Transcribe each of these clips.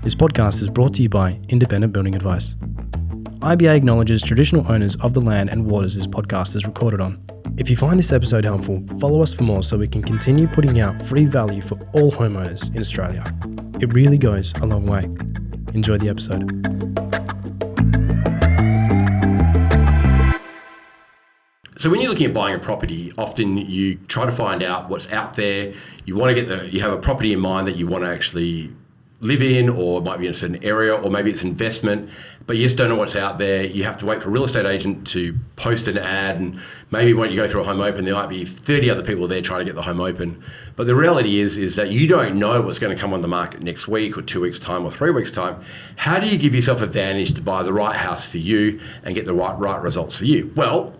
This podcast is brought to you by Independent Building Advice. IBA acknowledges traditional owners of the land and waters this podcast is recorded on. If you find this episode helpful, follow us for more so we can continue putting out free value for all homeowners in Australia. It really goes a long way. Enjoy the episode. So when you're looking at buying a property, often you try to find out what's out there. You want to you have a property in mind that you want to actually live in, or it might be in a certain area, or maybe it's investment, but you just don't know what's out there. You have to wait for a real estate agent to post an ad, and maybe when you go through a home open, there might be 30 other people there trying to get the home open. But the reality is that you don't know what's going to come on the market next week or 2 weeks' time or 3 weeks' time. How do you give yourself advantage to buy the right house for you and get the right results for you? Well,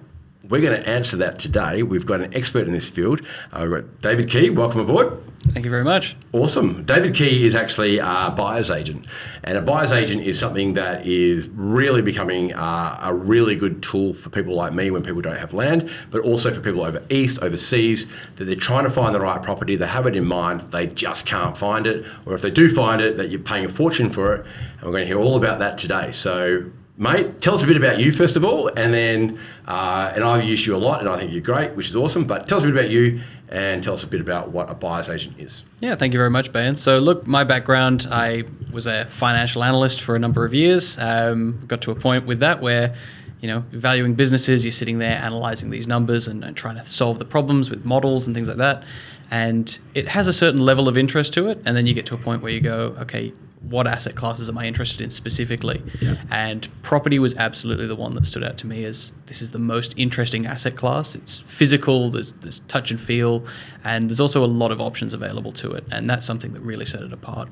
we're going to answer that today. We've got an expert in this field. We've got David Keay. Welcome aboard. Thank you very much. Awesome. David Keay is actually a buyer's agent. And a buyer's agent is something that is really becoming a really good tool for people like me when people don't have land, but also for people overseas, that they're trying to find the right property. They have it in mind. They just can't find it. Or if they do find it, that you're paying a fortune for it. And we're going to hear all about that today. So, mate, tell us a bit about you first of all, and then, and I've used you a lot and I think you're great, which is awesome, but tell us a bit about you and tell us a bit about what a buyer's agent is. Yeah, thank you very much, Behan. So look, my background, I was a financial analyst for a number of years. Got to a point with that where, valuing businesses, you're sitting there analysing these numbers and trying to solve the problems with models and things like that. And it has a certain level of interest to it. And then you get to a point where you go, okay, what asset classes am I interested in specifically? Yeah. And property was absolutely the one that stood out to me as this is the most interesting asset class. It's physical, there's touch and feel, and there's also a lot of options available to it. And that's something that really set it apart.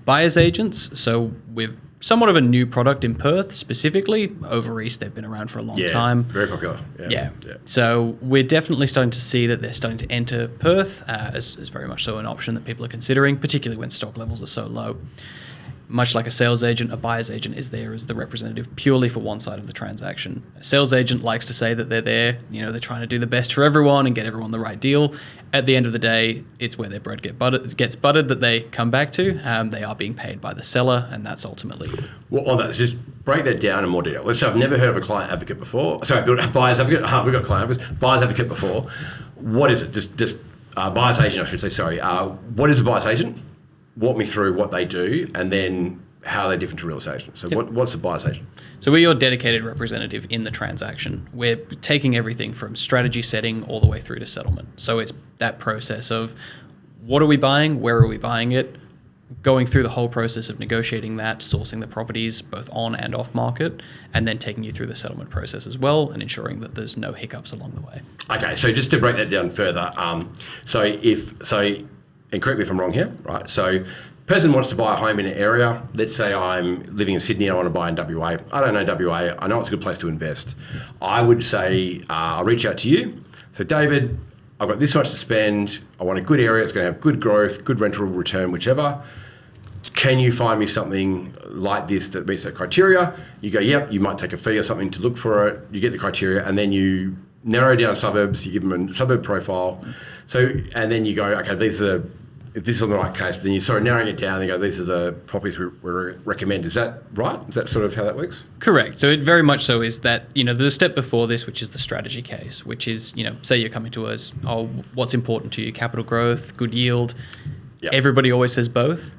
Buyer's agents, so we're somewhat of a new product in Perth specifically. Over East, they've been around for a long time. Very popular. Yeah. So we're definitely starting to see that they're starting to enter Perth as very much so an option that people are considering, particularly when stock levels are so low. Much like a sales agent, a buyer's agent is there as the representative purely for one side of the transaction. A sales agent likes to say that they're there, they're trying to do the best for everyone and get everyone the right deal. At the end of the day, it's where their bread gets buttered that they come back to. They are being paid by the seller, and that's ultimately... Well, on that, let's just break that down in more detail. Let's say I've never heard of a client advocate before. Sorry, buyer's advocate. We've got client advocates. Buyer's advocate before. What is it? Just buyer's agent, I should say. Sorry. What is a buyer's agent? Walk me through what they do, and then how they're different to real estate agents. So what's a buyer's agent? So we're your dedicated representative in the transaction. We're taking everything from strategy setting all the way through to settlement. So it's that process of what are we buying, where are we buying it, going through the whole process of negotiating that, sourcing the properties both on and off market, and then taking you through the settlement process as well and ensuring that there's no hiccups along the way. Okay, so just to break that down further, and correct me if I'm wrong here, right? So person wants to buy a home in an area. Let's say I'm living in Sydney, I want to buy in WA. I don't know WA. I know it's a good place to invest. I would say I'll reach out to you. So David, I've got this much to spend. I want a good area. It's going to have good growth, good rental return, whichever. Can you find me something like this that meets that criteria? You go, yep, you might take a fee or something to look for it. You get the criteria, and then you narrow down suburbs. You give them a suburb profile. So, and then you go, okay, if this is on the right case, then you sort of narrowing it down and go, these are the properties we recommend. Is that right? Is that sort of how that works? Correct. So it very much so is that, there's a step before this, which is the strategy case, which is, say you're coming to us, what's important to you? Capital growth, good yield. Yep. Everybody always says both.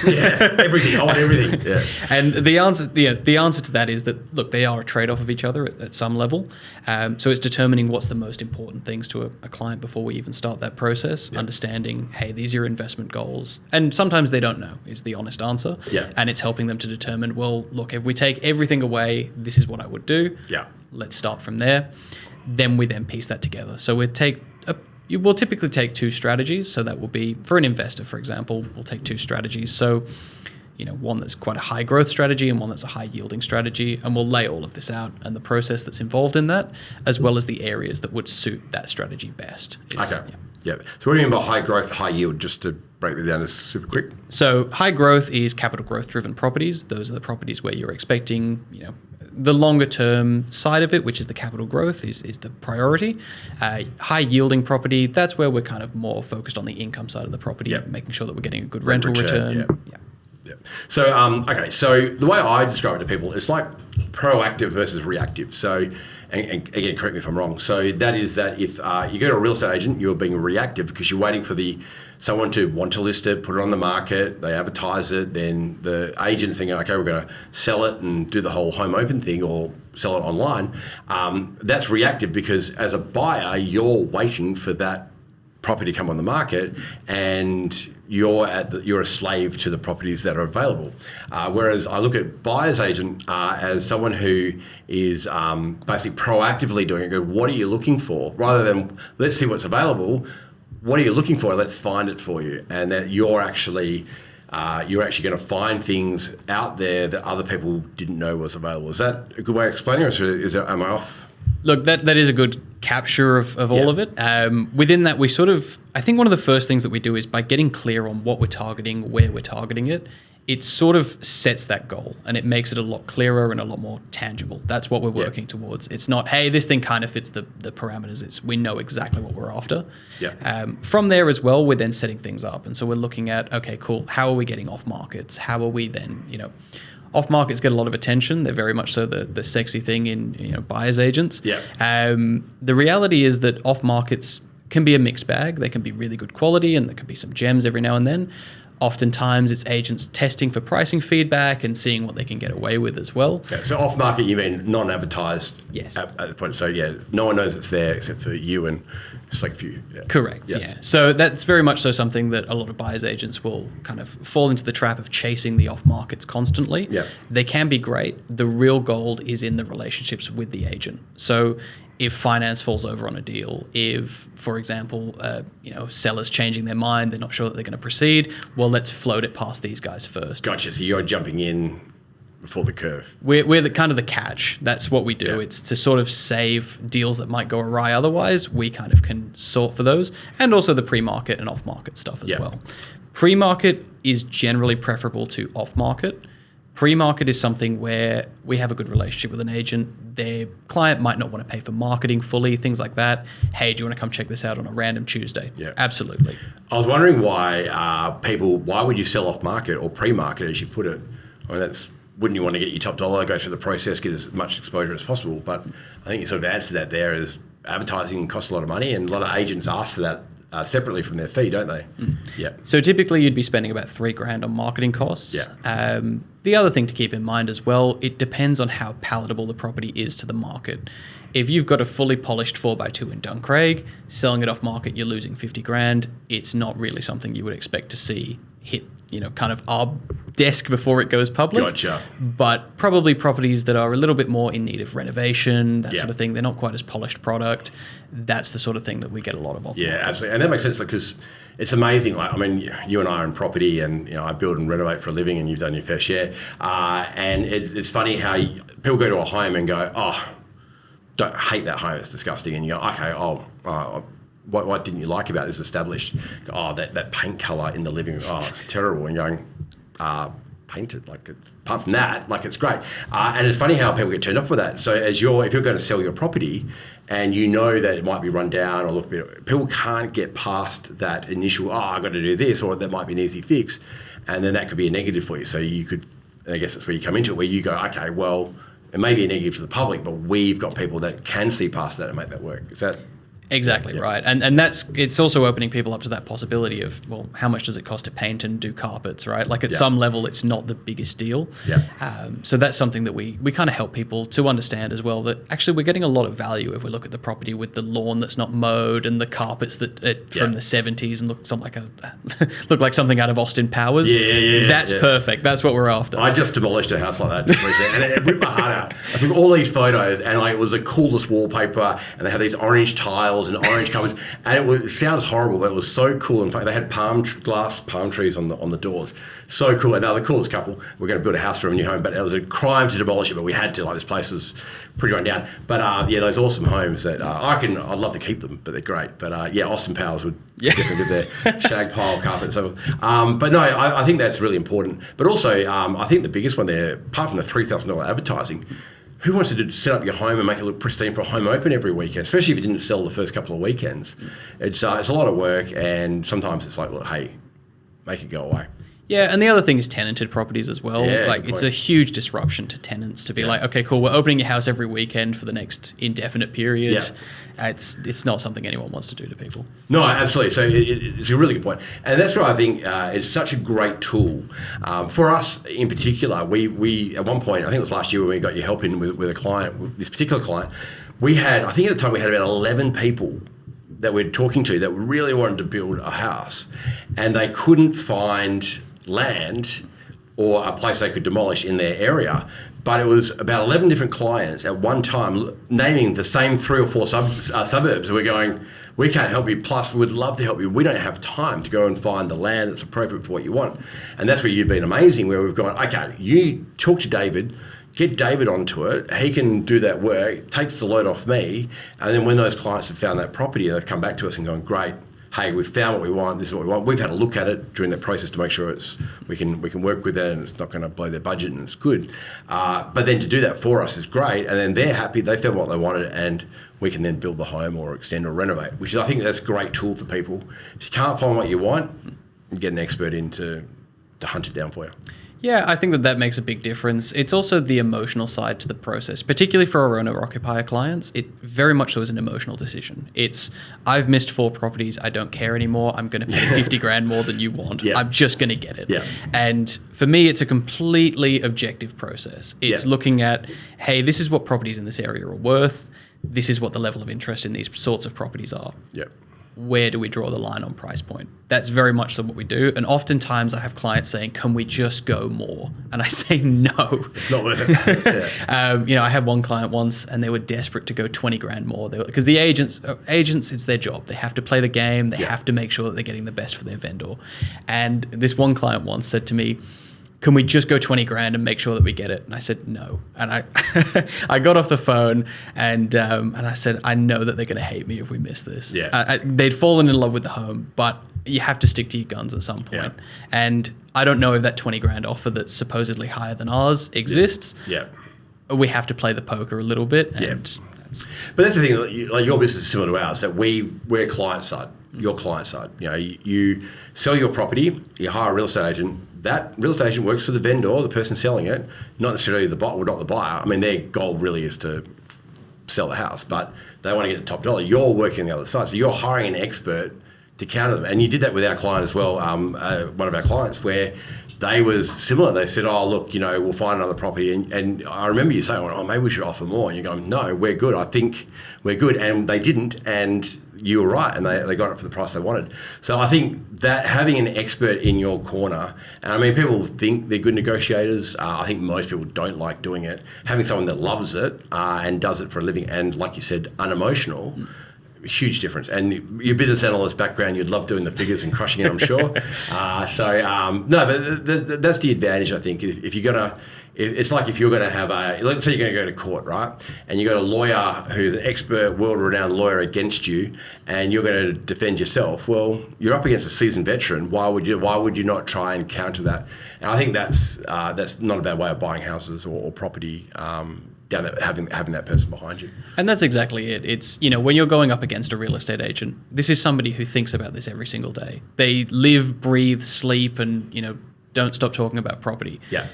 Yeah, everything. I want everything. Yeah. And the answer to that is that, look, they are a trade-off of each other at some level. So it's determining what's the most important things to a client before we even start that process, understanding, hey, these are your investment goals. And sometimes they don't know is the honest answer. Yeah. And it's helping them to determine, well, look, if we take everything away, this is what I would do. Yeah. Let's start from there. Then we piece that together. So we'll typically take two strategies. So that will be, for an investor, for example, we'll take two strategies. So, one that's quite a high growth strategy and one that's a high yielding strategy. And we'll lay all of this out and the process that's involved in that, as well as the areas that would suit that strategy best. Okay. Yeah. So what do you mean by high growth, high yield, just to break that down just super quick? So high growth is capital growth driven properties. Those are the properties where you're expecting, the longer term side of it, which is the capital growth, is the priority. High yielding property, that's where we're kind of more focused on the income side of the property, making sure that we're getting a good rental return. Yeah. So, okay. So the way I describe it to people, it's like proactive versus reactive. So, and again, correct me if I'm wrong. So that is that if you go to a real estate agent, you're being reactive because you're waiting for someone to want to list it, put it on the market, they advertise it, then the agent's thinking, okay, we're going to sell it and do the whole home open thing or sell it online. That's reactive because as a buyer, you're waiting for that property to come on the market and you're a slave to the properties that are available. Whereas I look at buyer's agent as someone who is basically proactively doing it. Go, what are you looking for? Rather than let's see what's available. What are you looking for? Let's find it for you. And that you're actually going to find things out there that other people didn't know was available. Is that a good way of explaining it, or am I off? Look, that is a good capture of all of it. Within that, I think one of the first things that we do is by getting clear on what we're targeting, where we're targeting it, it sort of sets that goal and it makes it a lot clearer and a lot more tangible. That's what we're working towards. It's not, hey, this thing kind of fits the parameters. We know exactly what we're after. From there as well, we're then setting things up. And so we're looking at, okay, cool, how are we getting off markets? How are we then, off markets get a lot of attention. They're very much so the sexy thing in buyers agents. The reality is that off markets can be a mixed bag. They can be really good quality and there can be some gems every now and then. Oftentimes it's agents testing for pricing feedback and seeing what they can get away with as well. Yeah, so off market you mean non-advertised? Yes. At the point. So no one knows it's there except for you and just like a few. Yeah. Correct. Yeah. So that's very much so something that a lot of buyers agents will kind of fall into the trap of chasing the off markets constantly. Yeah. They can be great. The real gold is in the relationships with the agent. So if finance falls over on a deal, if, for example, sellers changing their mind, they're not sure that they're going to proceed, well, let's float it past these guys first. Gotcha. So you're jumping in before the curve. We're the kind of the catch. That's what we do. Yeah. It's to sort of save deals that might go awry otherwise. We kind of can sort for those, and also the pre-market and off-market stuff as well. Pre-market is generally preferable to off-market. Pre-market is something where we have a good relationship with an agent. Their client might not want to pay for marketing fully, things like that. Hey, do you want to come check this out on a random Tuesday? Yeah. Absolutely. I was wondering why would you sell off market or pre-market as you put it? I mean, wouldn't you want to get your top dollar, go through the process, get as much exposure as possible? But I think you sort of answered that there is advertising costs a lot of money and a lot of agents ask for that separately from their fee, don't they? Yeah. So typically you'd be spending about $3,000 on marketing costs. Yeah. The other thing to keep in mind as well, it depends on how palatable the property is to the market. If you've got a fully polished 4x2 in Duncraig, selling it off market, you're losing $50,000. It's not really something you would expect to see hit, kind of our desk before it goes public. Gotcha. But probably properties that are a little bit more in need of renovation, that sort of thing. They're not quite as polished product. That's the sort of thing that we get a lot of. Yeah, absolutely. And that makes sense because it's amazing. Like, I mean, you and I are in property and, I build and renovate for a living and you've done your fair share. And it's funny how people go to a home and go, oh, don't hate that home. It's disgusting. And you go, okay, what didn't you like about this established? Oh, that paint colour in the living room. Oh, it's terrible. And you're going, painted. Apart from that, it's great. And it's funny how people get turned off with that. So if you're going to sell your property and you know that it might be run down or look a bit, people can't get past that initial, I've got to do this, or that might be an easy fix. And then that could be a negative for you. So you could, I guess that's where you come into it, where you go, okay, well, it may be a negative to the public, but we've got people that can see past that and make that work. Is that... Exactly right, and it's also opening people up to that possibility of, well, how much does it cost to paint and do carpets, right? At some level, it's not the biggest deal. So that's something that we kind of help people to understand as well, that actually we're getting a lot of value if we look at the property with the lawn that's not mowed and the carpets that from the 70s and look like something out of Austin Powers. That's perfect. That's what we're after. I just demolished a house like that just recently, and it ripped my heart out. I took all these photos, and it was the coolest wallpaper, and they had these orange tiles and orange covers, and it sounds horrible, but it was so cool. In fact, they had glass palm trees on the doors. So cool. And now the coolest couple, we're going to build a house for a new home, but it was a crime to demolish it, but we had to. This place was pretty run down. But those awesome homes that I'd love to keep them, but they're great. But Austin Powers would definitely be there. Shag pile carpet. So, but no, I think that's really important. But also, I think the biggest one there, apart from the $3,000 advertising, who wants to set up your home and make it look pristine for a home open every weekend, especially if you didn't sell the first couple of weekends? It's a lot of work, and sometimes it's like, look, hey, make it go away. Yeah, and the other thing is tenanted properties as well. Yeah, like good it's point. a huge disruption to tenants to be like, okay, cool, we're opening your house every weekend for the next indefinite period. Yeah. It's not something anyone wants to do to people. No, absolutely. So it's a really good point. And that's why I think it's such a great tool. For us in particular, we at one point, I think it was last year when we got you helping with a client, with this particular client, I think at the time we had about 11 people that we're talking to that really wanted to build a house, and they couldn't find land or a place they could demolish in their area. But it was about 11 different clients at one time naming the same 3 or 4 suburbs. We're going, we can't help you, plus we would love to help you. We don't have time to go and find the land that's appropriate for what you want. And that's where you've been amazing, where we've gone, okay, you talk to David, get David onto it, he can do that work, takes the load off me, and then when those clients have found that property, they've come back to us and gone, great, hey, we've found what we want, this is what we want. We've had a look at it during that process to make sure we can work with it and it's not going to blow their budget and it's good. But then to do that for us is great, and then they're happy, they found what they wanted, and we can then build the home or extend or renovate, which is, I think that's a great tool for people. If you can't find what you want, you get an expert in to hunt it down for you. Yeah, I think that makes a big difference. It's also the emotional side to the process, particularly for our owner-occupier clients. It very much so is an emotional decision. It's, I've missed 4 properties, I don't care anymore, I'm going to pay 50 grand more than you want. Yeah. I'm just going to get it. Yeah. And for me, it's a completely objective process. It's looking at, hey, this is what properties in this area are worth, this is what the level of interest in these sorts of properties are. Yeah. Where do we draw the line on price point? That's very much so what we do. And oftentimes I have clients saying, can we just go more? And I say, no. It's not worth it. Yeah. I had one client once and they were desperate to go 20 grand more. Because the agents, it's their job. They have to play the game. They have to make sure that they're getting the best for their vendor. And this one client once said to me, can we just go 20 grand and make sure that we get it? And I said, no. And I I got off the phone and I said, I know that they're going to hate me if we miss this. Yeah. They'd fallen in love with the home, but you have to stick to your guns at some point. Yeah. And I don't know if that 20 grand offer that's supposedly higher than ours exists. Yeah. We have to play the poker a little bit. Yeah. And But that's the thing, like your business is similar to ours, that we're client side, your client side. You know, you sell your property, you hire a real estate agent. That real estate agent works for the vendor, the person selling it, not necessarily the buyer, not the buyer. I mean, their goal really is to sell the house, but they want to get the top dollar. You're working on the other side, so you're hiring an expert to counter them. And you did that with our client as well, one of our clients, where they was similar. They said, oh, look, we'll find another property. And I remember you saying, oh, maybe we should offer more. And you're going, no, we're good. I think we're good. And they didn't. And you were right. And they got it for the price they wanted. So I think that having an expert in your corner, and I mean, people think they're good negotiators. I think most people don't like doing it. Having someone that loves it and does it for a living and, like you said, unemotional, huge difference. And your business analyst background, you'd love doing the figures and crushing it, I'm sure. But that's the advantage, I think. If you're going to, it's like if you're going to have let's say you're going to go to court, right? And you've got a lawyer who's an expert, world-renowned lawyer against you, and you're going to defend yourself. Well, you're up against a seasoned veteran. Why would you not try and counter that? And I think that's not a bad way of buying houses or property. Having that person behind you. And that's exactly it. It's, when you're going up against a real estate agent, this is somebody who thinks about this every single day. They live, breathe, sleep, and, don't stop talking about property. Yeah.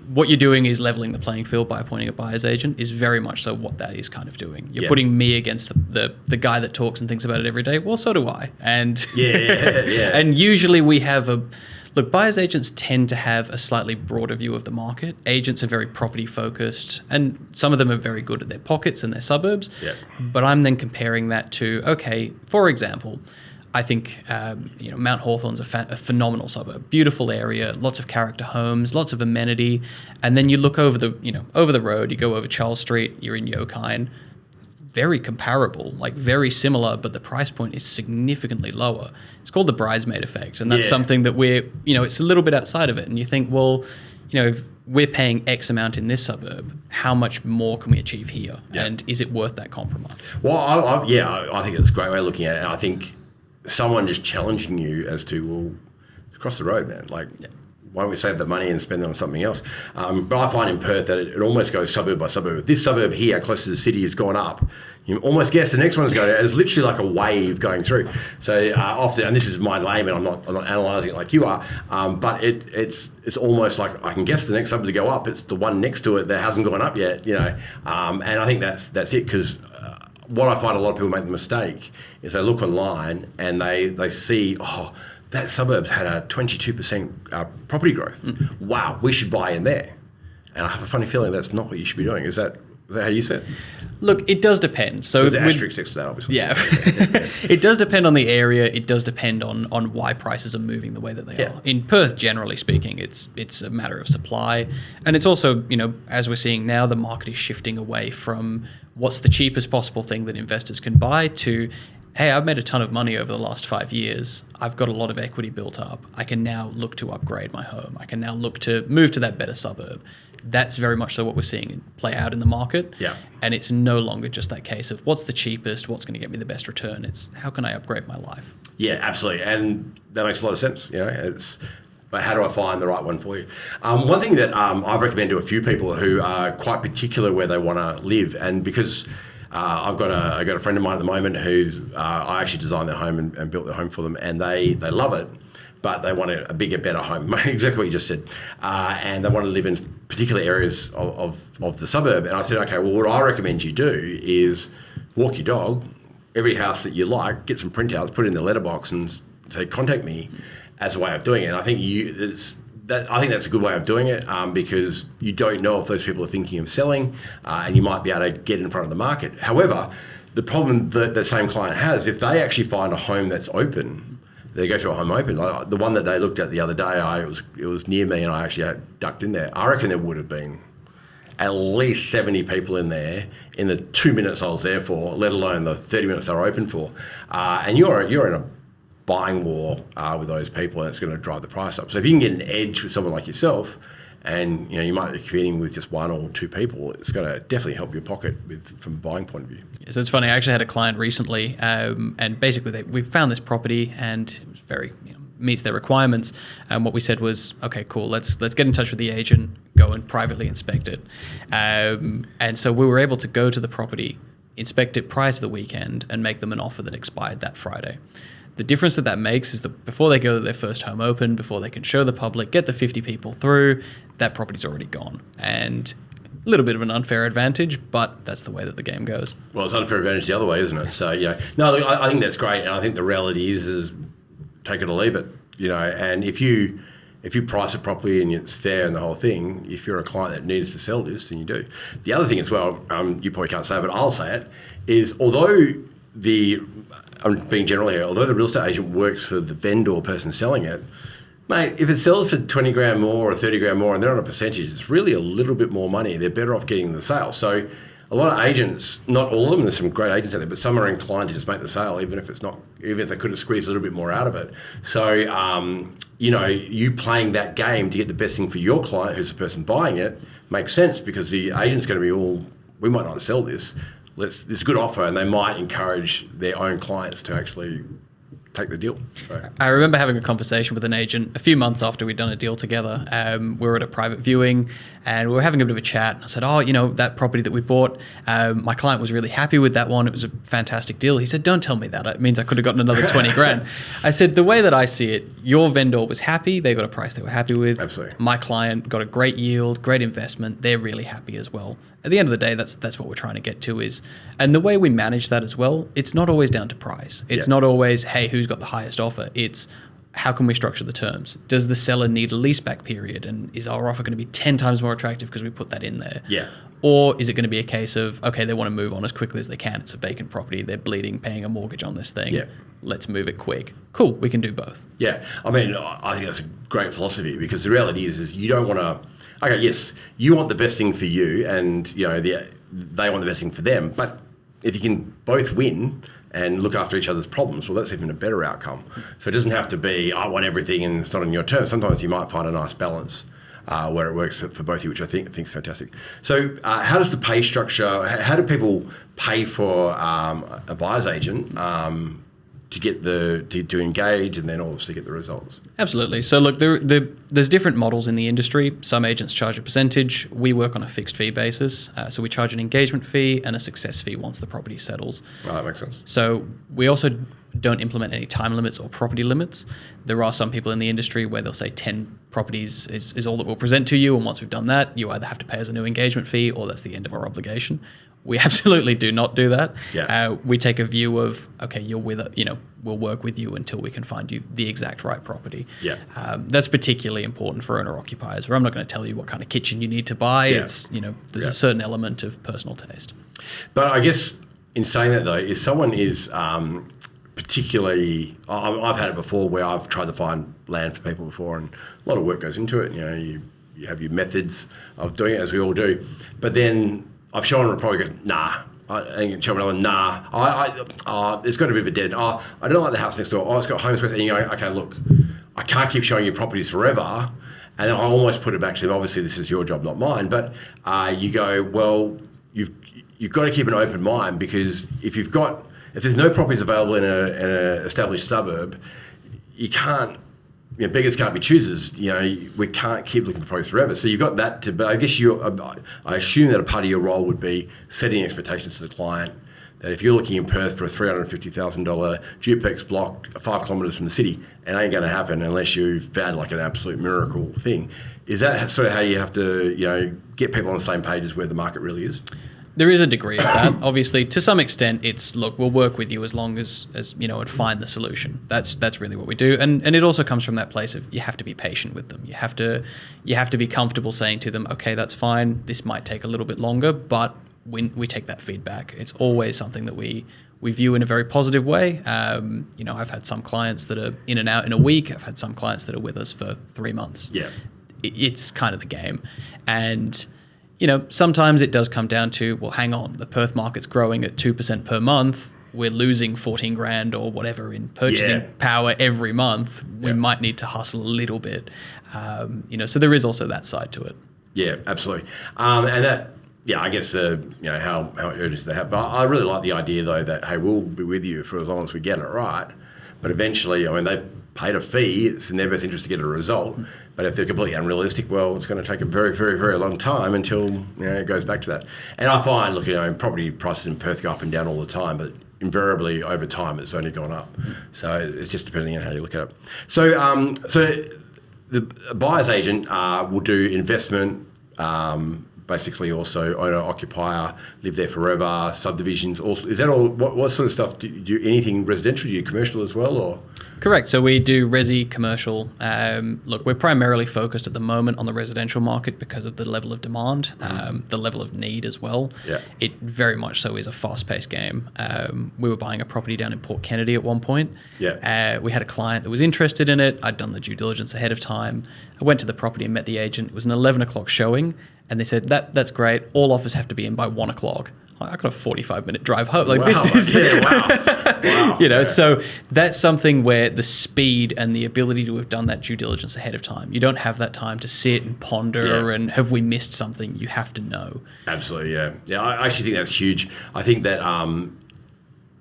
What you're doing is leveling the playing field by appointing a buyer's agent is very much so what that is kind of doing. You're putting me against the guy that talks and thinks about it every day. Well, so do I. And yeah. And usually we have Look, buyer's agents tend to have a slightly broader view of the market. Agents are very property focused, and some of them are very good at their pockets and their suburbs. Yeah. But I'm then comparing that to, okay, for example, I think Mount Hawthorn's a phenomenal suburb, beautiful area, lots of character homes, lots of amenity, and then you look over the road, you go over Charles Street, you're in Yokine. Very comparable, like very similar, but the price point is significantly lower. It's called the bridesmaid effect, and that's something that it's a little bit outside of it. And you think, well, if we're paying X amount in this suburb, how much more can we achieve here? Yeah. And is it worth that compromise? Well, I think it's a great way of looking at it. And I think someone just challenging you as to, well, across the road, man, like why don't we save that money and spend it on something else? But I find in Perth that it almost goes suburb by suburb. If this suburb here, close to the city, has gone up, you almost guess the next one's going down. It's literally like a wave going through. So often, and this is my layman, I'm not analysing it like you are, but it's almost like I can guess the next suburb to go up. It's the one next to it that hasn't gone up yet, and I think that's it, because what I find a lot of people make the mistake is they look online and they see, that suburb's had a 22% property growth. Wow, we should buy in there. And I have a funny feeling that's not what you should be doing. Is that how you said? Look, it does depend. So there's an asterisk next to that, obviously. Yeah. It does depend on the area. It does depend on why prices are moving the way that they are. In Perth, generally speaking, it's a matter of supply. And it's also, as we're seeing now, the market is shifting away from what's the cheapest possible thing that investors can buy to, hey, I've made a ton of money over the last 5 years. I've got a lot of equity built up. I can now look to upgrade my home. I can now look to move to that better suburb. That's very much so what we're seeing play out in the market. Yeah. And it's no longer just that case of what's the cheapest, what's going to get me the best return. It's how can I upgrade my life? Yeah, absolutely. And that makes a lot of sense. But how do I find the right one for you? One thing that I've recommended to a few people who are quite particular where they want to live, and because I've got a friend of mine at the moment who I actually designed their home and built their home for them, and they love it, but they want a bigger, better home. Exactly what you just said. And they want to live in particular areas of the suburb. And I said, okay, well, what I recommend you do is walk your dog, every house that you like, get some printouts, put it in the letterbox and say, contact me, as a way of doing it. And I think I think that's a good way of doing it, because you don't know if those people are thinking of selling, and you might be able to get in front of the market. However, the problem that the same client has, if they actually find a home that's open, they go to a home open. Like the one that they looked at the other day, it was near me, and I actually had ducked in there. I reckon there would have been at least 70 people in there in the 2 minutes I was there for, let alone the 30 minutes they were open for. And you're in a buying war with those people, and it's going to drive the price up. So if you can get an edge with someone like yourself, and you might be competing with just one or two people, it's going to definitely help your pocket from a buying point of view. Yeah, so it's funny. I actually had a client recently, and basically we found this property, and it was very meets their requirements. And what we said was, okay, cool. Let's get in touch with the agent, go and privately inspect it. And so we were able to go to the property, inspect it prior to the weekend, and make them an offer that expired that Friday. The difference that makes is that before they go to their first home open, before they can show the public, get the 50 people through, that property's already gone. And a little bit of an unfair advantage, but that's the way that the game goes. Well, it's unfair advantage the other way, isn't it? So, no, look, I think that's great. And I think the reality is take it or leave it, and if you price it properly and it's fair and the whole thing, if you're a client that needs to sell this, then you do. The other thing as well, you probably can't say it, but I'll say it, is I'm being general here, although the real estate agent works for the vendor person selling it, mate, if it sells for 20 grand more or 30 grand more and they're on a percentage, it's really a little bit more money. They're better off getting the sale. So a lot of agents, not all of them, there's some great agents out there, but some are inclined to just make the sale, even if they could have squeezed a little bit more out of it. So, you playing that game to get the best thing for your client, who's the person buying it, makes sense, because the agent's going to be we might not sell this. It's a good offer, and they might encourage their own clients to actually take the deal. So. I remember having a conversation with an agent a few months after we'd done a deal together. We were at a private viewing, and we were having a bit of a chat. I said, that property that we bought, my client was really happy with that one. It was a fantastic deal. He said, don't tell me that. It means I could have gotten another 20 grand. I said, the way that I see it, your vendor was happy. They got a price they were happy with. Absolutely. My client got a great yield, great investment. They're really happy as well. At the end of the day, that's what we're trying to get to is, and the way we manage that as well, it's not always down to price. It's not always, hey, who's got the highest offer? It's how can we structure the terms? Does the seller need a leaseback period? And is our offer going to be 10 times more attractive because we put that in there? Yeah. Or is it going to be a case of, okay, they want to move on as quickly as they can. It's a vacant property. They're bleeding, paying a mortgage on this thing. Yeah. Let's move it quick. Cool, we can do both. Yeah. I mean, I think that's a great philosophy, because the reality is you don't want to... Okay, yes, you want the best thing for you, and they want the best thing for them. But if you can both win and look after each other's problems, well, that's even a better outcome. So it doesn't have to be, I want everything and it's not on your terms. Sometimes you might find a nice balance where it works for both of you, which I think is fantastic. So how does the pay structure, how do people pay for a buyer's agent? to get to engage and then obviously get the results. Absolutely. So look, there's different models in the industry. Some agents charge a percentage. We work on a fixed fee basis. So we charge an engagement fee and a success fee once the property settles. Oh, that makes sense. So we also don't implement any time limits or property limits. There are some people in the industry where they'll say 10 properties is all that we'll present to you, and once we've done that, you either have to pay us a new engagement fee or that's the end of our obligation. We absolutely do not do that. Yeah. We take a view of, okay, you're with it, we'll work with you until we can find you the exact right property. Yeah. That's particularly important for owner occupiers, where I'm not going to tell you what kind of kitchen you need to buy. Yeah. It's, there's a certain element of personal taste. But I guess in saying that though, if someone is particularly, I've had it before where I've tried to find land for people before, and a lot of work goes into it. You have your methods of doing it, as we all do. But then I've shown them probably go, nah. And show me another, nah. It's got a bit of a dead. I don't like the house next door. Oh, it's got home space. And you go, okay, look, I can't keep showing you properties forever. And then I almost put it back to them. Obviously, this is your job, not mine. But you go, well, you've got to keep an open mind, because if there's no properties available in an established suburb, you can't. Beggars can't be choosers. We can't keep looking for properties forever. So you've got that to. But I guess I assume that a part of your role would be setting expectations to the client. That if you're looking in Perth for a $350,000 duplex block 5 kilometres from the city, it ain't going to happen unless you've found like an absolute miracle thing. Is that sort of how you have to, get people on the same page as where the market really is? There is a degree of that. Obviously, to some extent, it's, look, we'll work with you as long as and find the solution. That's really what we do. And it also comes from that place of you have to be patient with them. You have to be comfortable saying to them, okay, that's fine. This might take a little bit longer, but we take that feedback. It's always something that we view in a very positive way. I've had some clients that are in and out in a week. I've had some clients that are with us for 3 months. Yeah. It's kind of the game. And sometimes it does come down to, well, hang on, the Perth market's growing at 2% per month. We're losing 14 grand or whatever in purchasing power every month. We might need to hustle a little bit. So there is also that side to it. Yeah, absolutely. And that, I guess, how urgent they have. But I really like the idea, though, that, hey, we'll be with you for as long as we get it right. But eventually, they've paid a fee. It's in their best interest to get a result. But if they're completely unrealistic, well, it's going to take a very, very, very long time until it goes back to that. And I find, property prices in Perth go up and down all the time, but invariably over time it's only gone up. So it's just depending on how you look at it. So the buyer's agent will do investment, basically also owner occupier, live there forever, subdivisions. Also, is that all? What sort of stuff do you do? Anything residential? Do you commercial as well, or? Correct. So we do resi, commercial. Look, we're primarily focused at the moment on the residential market because of the level of demand, the level of need as well. Yeah. It very much so is a fast-paced game. We were buying a property down in Port Kennedy at one point. Yeah. We had a client that was interested in it. I'd done the due diligence ahead of time. I went to the property and met the agent. It was an 11 o'clock showing, and they said, that's great. All offers have to be in by 1 o'clock. I got a 45-minute drive home. This is, wow. So that's something where the speed and the ability to have done that due diligence ahead of time. You don't have that time to sit and ponder and have we missed something? You have to know. Absolutely, yeah. Yeah, I actually think that's huge. I think that,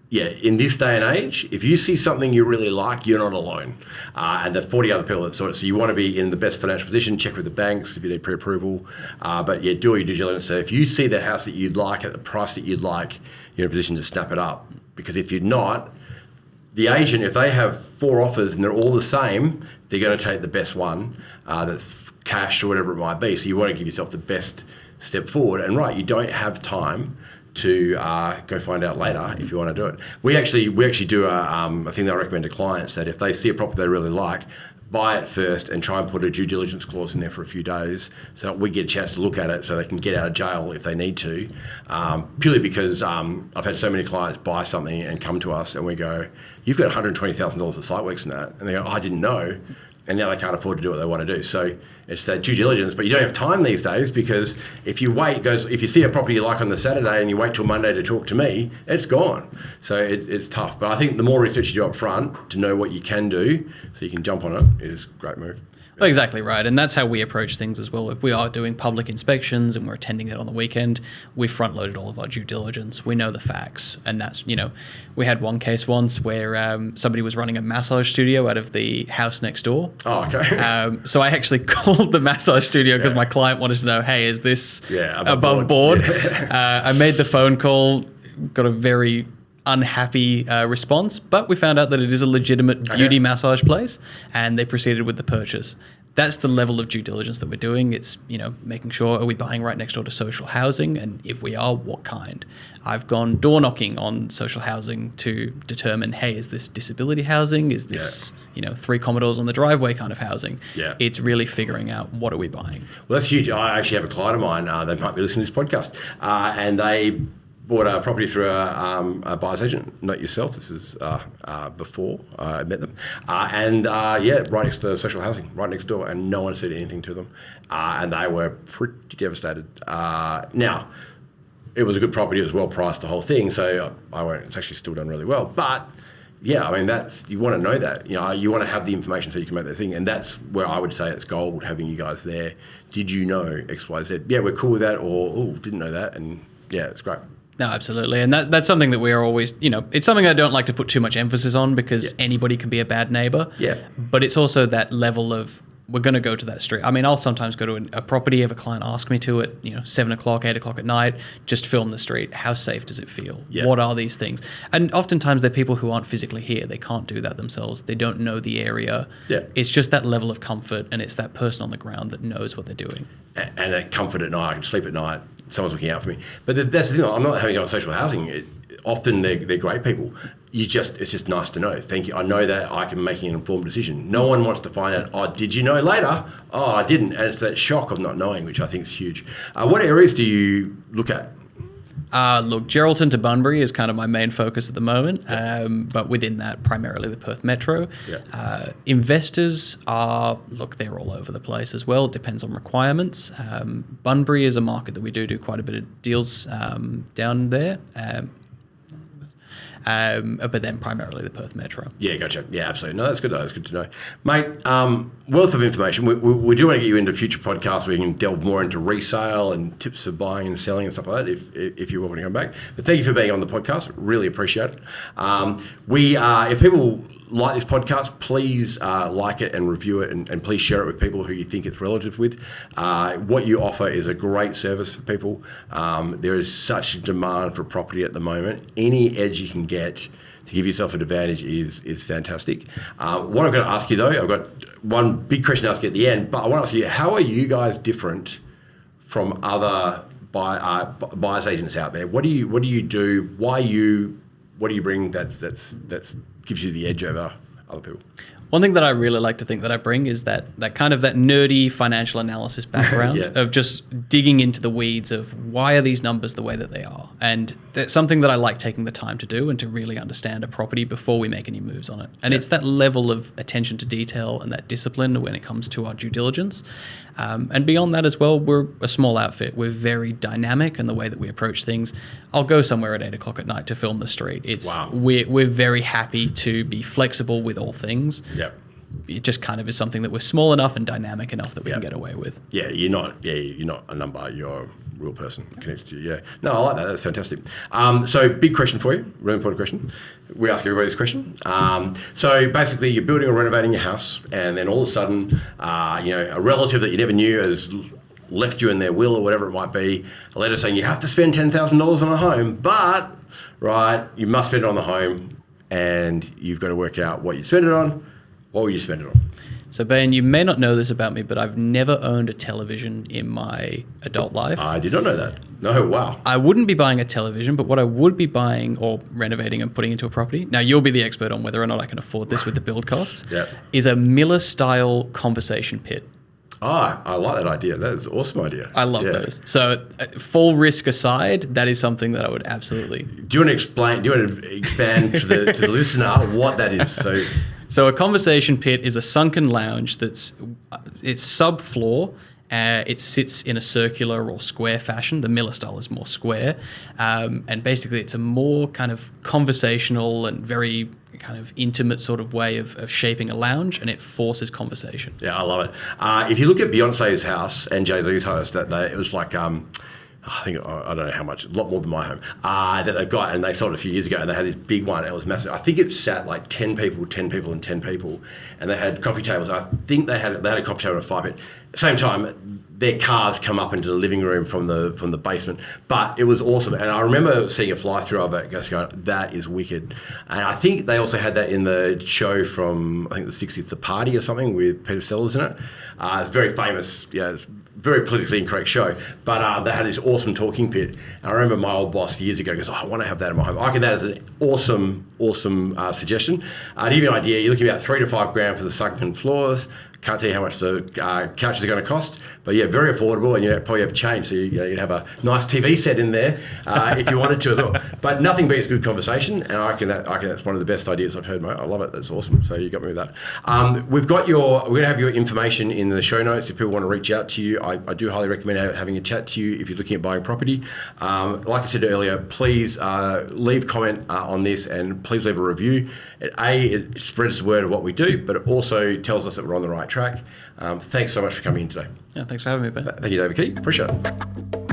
in this day and age, if you see something you really like, you're not alone. And the 40 other people that saw it. So you want to be in the best financial position, check with the banks if you need pre-approval. But do all your due diligence. So if you see the house that you'd like at the price that you'd like, you're in a position to snap it up. Because if you're not, the agent, if they have 4 offers and they're all the same, they're going to take the best one that's cash or whatever it might be. So you want to give yourself the best step forward. And you don't have time to go find out later if you want to do it. We actually do a thing that I recommend to clients, that if they see a property they really like, buy it first and try and put a due diligence clause in there for a few days so that we get a chance to look at it so they can get out of jail if they need to. Purely because I've had so many clients buy something and come to us and we go, you've got $120,000 of site works in that. And they go, I didn't know. And now they can't afford to do what they want to do. So it's that due diligence, but you don't have time these days, because if you if you see a property you like on the Saturday and you wait till Monday to talk to me, it's gone. So it's tough. But I think the more research you do up front to know what you can do so you can jump on it is a great move. Exactly right. And that's how we approach things as well. If we are doing public inspections and we're attending it on the weekend, we front loaded all of our due diligence. We know the facts. And that's, we had one case once where somebody was running a massage studio out of the house next door. Oh, okay. So I actually called the massage studio because my client wanted to know, hey, is this above board? Yeah. I made the phone call, got a very unhappy response, but we found out that it is a legitimate beauty massage place, and they proceeded with the purchase. That's the level of due diligence that we're doing. It's, making sure, are we buying right next door to social housing? And if we are, what kind? I've gone door knocking on social housing to determine, hey, is this disability housing? Is this, 3 Commodores on the driveway kind of housing? Yeah. It's really figuring out what are we buying. Well, that's huge. I actually have a client of mine, they might be listening to this podcast, and they bought a property through a buyer's agent, not yourself. This is before I met them. Right next to social housing, right next door, and no one said anything to them. And they were pretty devastated. Now, it was a good property. It was well priced, the whole thing. So it's actually still done really well. But yeah, I mean, you want to know that. You want to have the information so you can make that thing. And that's where I would say it's gold having you guys there. Did you know X, Y, Z? Yeah, we're cool with that. Or, didn't know that. And yeah, it's great. No, absolutely. And that's something that we're always, it's something I don't like to put too much emphasis on because anybody can be a bad neighbor. Yeah. But it's also that level of, we're going to go to that street. I mean, I'll sometimes go to a property if a client asks me to at 7 o'clock, 8 o'clock at night, just film the street. How safe does it feel? Yeah. What are these things? And oftentimes they're people who aren't physically here. They can't do that themselves. They don't know the area. Yeah. It's just that level of comfort, and it's that person on the ground that knows what they're doing. And that comfort at night. I can sleep at night. Someone's looking out for me. But that's the thing. I'm not having it on social housing. Often they're great people. It's just nice to know. Thank you. I know that I can make an informed decision. No one wants to find out, oh, did you know later? Oh, I didn't. And it's that shock of not knowing, which I think is huge. What areas do you look at? Look, Geraldton to Bunbury is kind of my main focus at the moment, but within that, primarily the Perth Metro. Yeah. Investors they're all over the place as well. It depends on requirements. Bunbury is a market that we do quite a bit of deals down there. But then primarily the Perth Metro. Yeah, gotcha. Yeah, absolutely. No, that's good. That's good to know. Mate, wealth of information. We do want to get you into future podcasts where you can delve more into resale and tips for buying and selling and stuff like that if you're willing to come back. But thank you for being on the podcast. Really appreciate it. If people like this podcast, please like it and review it and please share it with people who you think it's relative with. What you offer is a great service for people. There is such demand for property at the moment. Any edge you can get to give yourself an advantage is fantastic. What I'm going to ask you though, I've got one big question to ask you at the end, but I want to ask you, how are you guys different from other buyers agents out there? What do you do? What do you bring that's gives you the edge over other people? One thing that I really like to think that I bring is that kind of that nerdy financial analysis background of just digging into the weeds of why are these numbers the way that they are. And that's something that I like taking the time to do and to really understand a property before we make any moves on it. And it's that level of attention to detail and that discipline when it comes to our due diligence. And beyond that as well, we're a small outfit. We're very dynamic in the way that we approach things. I'll go somewhere at 8 o'clock at night to film the street. We're very happy to be flexible with all things. Yep. It just kind of is something that we're small enough and dynamic enough that we can get away with. Yeah, you're not a number. You're a real person connected to you. Yeah. No, I like that. That's fantastic. So big question for you, really important question. We ask everybody this question. So basically you're building or renovating your house and then all of a sudden, a relative that you never knew has left you in their will or whatever it might be, a letter saying you have to spend $10,000 on a home, but, you must spend it on the home and you've got to work out what you spend it on. What would you spend it on? So, Ben, you may not know this about me, but I've never owned a television in my adult life. I did not know that. No, wow. I wouldn't be buying a television, but what I would be buying or renovating and putting into a property, now you'll be the expert on whether or not I can afford this with the build costs, is a Miller-style conversation pit. Oh, I like that idea. That is an awesome idea. I love those. So, full risk aside, that is something that I would absolutely... Do you want to expand to the listener what that is? So a conversation pit is a sunken lounge it's subfloor. It sits in a circular or square fashion. The Miller style is more square. And basically it's a more kind of conversational and very kind of intimate sort of way of shaping a lounge, and it forces conversation. Yeah, I love it. If you look at Beyonce's house and Jay-Z's house, it was like, I think, I don't know how much, a lot more than my home, that they've got, and they sold it a few years ago, and they had this big one, and it was massive. I think it sat like 10 people, and 10 people, and they had coffee tables. I think they had a coffee table and a fire pit. At the same time, their cars come up into the living room from the basement, but it was awesome. And I remember seeing a fly-through of it, just going, that is wicked. And I think they also had that in the show from, I think, the 60th, The Party or something, with Peter Sellers in it. It's very famous, it's very politically incorrect show, but they had this awesome talking pit. And I remember my old boss years ago goes, I want to have that in my home. I reckon that is an awesome suggestion. To give you an idea, you're looking at about $3 to $5 grand for the sunken floors. Can't tell you how much the couches are going to cost, but yeah, very affordable, and you probably have change, so you'd have a nice TV set in there if you wanted to as well. But nothing beats good conversation, and I reckon that's one of the best ideas I've heard, mate. I love it. That's awesome. So you got me with that. We're going to have your information in the show notes if people want to reach out to you. I do highly recommend having a chat to you if you're looking at buying property. Like I said earlier, please leave comment on this, and please leave a review. It spreads the word of what we do, but it also tells us that we're on the right track. Thanks so much for coming in today. Yeah, thanks for having me, Ben. Thank you, David Keay. Appreciate it.